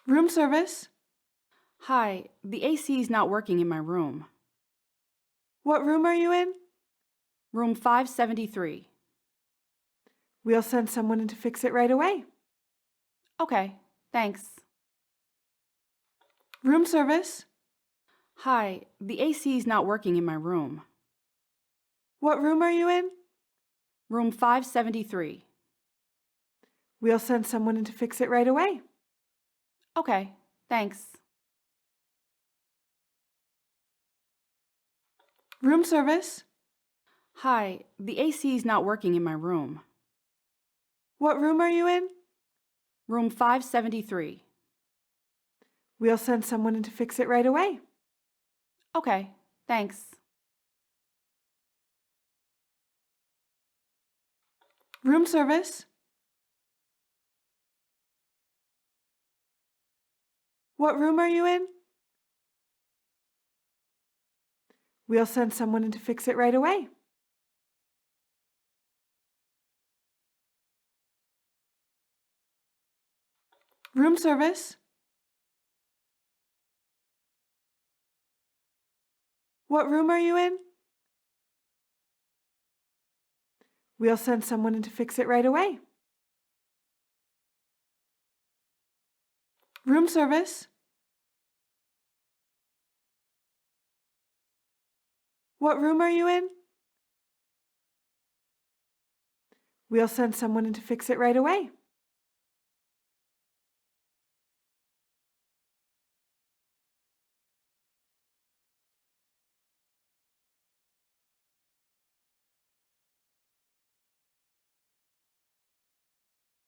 Room service? Hi, the AC is not working in my room. What room are you in? Room 573. We'll send someone in to fix it right away. Okay, thanks. Room service? Hi, the AC is not working in my room. What room are you in? Room 573. We'll send someone in to fix it right away. Okay, thanks. Room service? Hi, the AC is not working in my room. What room are you in? Room 573. We'll send someone in to fix it right away. Okay, thanks. Room service? What room are you in? We'll send someone in to fix it right away. Room service? What room are you in? We'll send someone in to fix it right away. Room service? What room are you in? We'll send someone in to fix it right away.